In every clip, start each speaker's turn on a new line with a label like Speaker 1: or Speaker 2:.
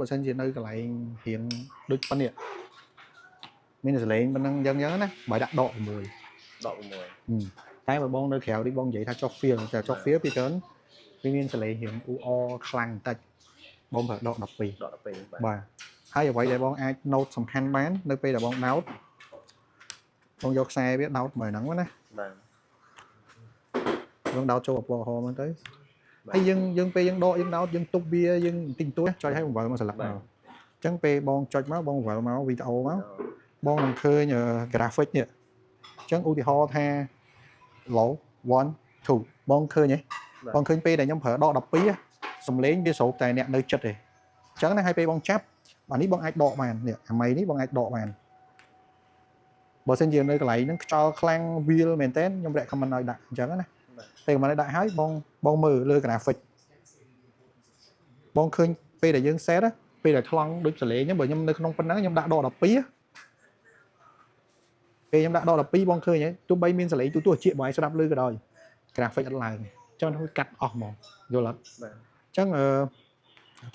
Speaker 1: បើសិនជានៅកន្លែងរៀងដូចប៉ុណ្នេះមានសលេងប៉ុណ្ណឹងយ៉ាងណាបើដាក់ដក6តែបើបងនៅក្រៅនេះបងនិយាយថាចុះ feel តែចុះ feel ពីច្រើនវាមានសលេងរៀងអ៊ូអខ្លាំងបន្តិចបងប្រើដក12បាទហើយអ្វីដែលបងអាច note សំខាន់បាននៅពេលដែលបង note បងយកខ្សែវា note មកហ្នឹងណាបាទបង note ចូលពណ៌ហមហ្នឹងទៅហើយយើងពេលយើងដកយើង note យើងទុកវាយើងតិចតួចចុចឲ្យបង្វិលមកស្លឹកមកអញ្ចឹងពេលបងចុចមកបងបង្វិលមកវីដេអូមកបងនឹងឃើញ graphic នេះអញ្ចឹងឧទាហរណ៍ថា low 1 2បងឃើញទេបងឃើញពេលដែលខ្ញុំប្រើដក12សំឡេងវាស្រូបតែអ្នកនៅចិត្តទេអញ្ចឹងណាហើយពេលបងចាប់បាទនេះបងអាចដកបាននេះអាម៉ៃនេះបងអាចដកបានបើសិនជានៅកន្លែងហ្នឹងខ្យល់ខ្លាំងវាលមែនតើខ្ញុំ recommend ឲ្យដាក់អញ្ចឹងណាតែcomment ឲ្យដាក់ឲ្យបងមើលលើ graphic បងឃើញពេលដែលយើង set ពេលដែលថ្លង់ដូចសលេងហ្នឹងបើខ្ញុំនៅក្នុងប៉ុណ្ណឹងខ្ញុំដាក់ដក12ពេលខ្ញុំដាក់ដក12បងឃើញហ៎ទោះបីមានសលេងទូជាបងឲ្យស្ដាប់លឺក៏ដោយ graphic អត់ឡើងចឹងកាត់អស់ហ្មងយល់អត់បាទអញ្ចឹង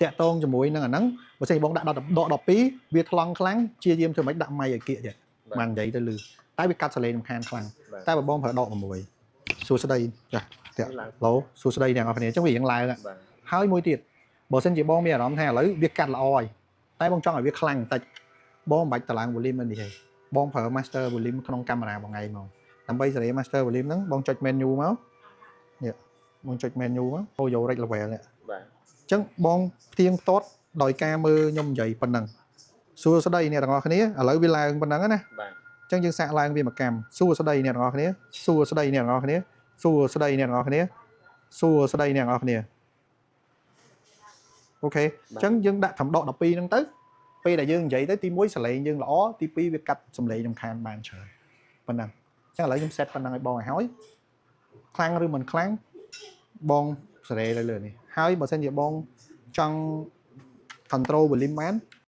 Speaker 1: តាក់តងជាមួយនឹងអាហ្នឹងបើសិនបងដាក់ដក12វាថ្លង់ខ្លាំងជាយាមធ្វើម៉េចដាក់ម៉ៃឲ្យគៀកចេះបាននិយាយទៅលឺតែវាកាត់សលេងរំខានខ្លាំងតែបើបងប្រើដក6សួស្ដីចាតាក់ឡូសួស្ដីអ្នកនរគ្នាអញ្ចឹងវារៀងឡើងហើយមួយទៀតបើសិនជាបងមានអារម្មណ៍ថាឥឡូវវាកាត់ល្អហើយតែបងចង់ឲ្យវាខ្លាំងបន្តិចបងមិនបាច់តឡើង volume នេះទេបងប្រើ master volume ក្នុងកាមេរ៉ាបងឯងមកដើម្បីសេរី master volume ហ្នឹងបងចុច menu មកនេះបងចុច menu មកអូយក red level នេះបាទអញ្ចឹងបងផ្ទៀងផ្ទាត់ដោយការមើលខ្ញុំនិយាយប៉ុណ្ណឹងសួស្ដីអ្នកទាំងអស់គ្នាឥឡូវវាឡើងប៉ុណ្ណឹងណាបាទអញ្ចឹងយើងសាកឡើងវាមួយកម្មសួស្ដីអ្នកទាំងអស់គ្នាសួស្ដីអ្នកទាំងអស់គ្នាសួស្ដីអ្នកទាំងអស់គ្នាសួស្ដីអ្នកទាំងអស់គ្នាអូខេអញ្ចឹងយើងដាក់ត្រឹមដក12ហ្នឹងទៅពេលដែលយើងនិយាយទៅទី1សលេងយើងល្អទី2វាកាត់សំឡេងរំខានបានច្រើនប៉ុណ្ណឹងអញ្ចឹងឥឡូវខ្ញុំ set ប៉ុណ្ណឹងឲ្យបងឲ្យខ្លាំងឬមិនខ្លាំងបងសេរីលើនេះហើយបើសិនជាបងចង់ control volume បាន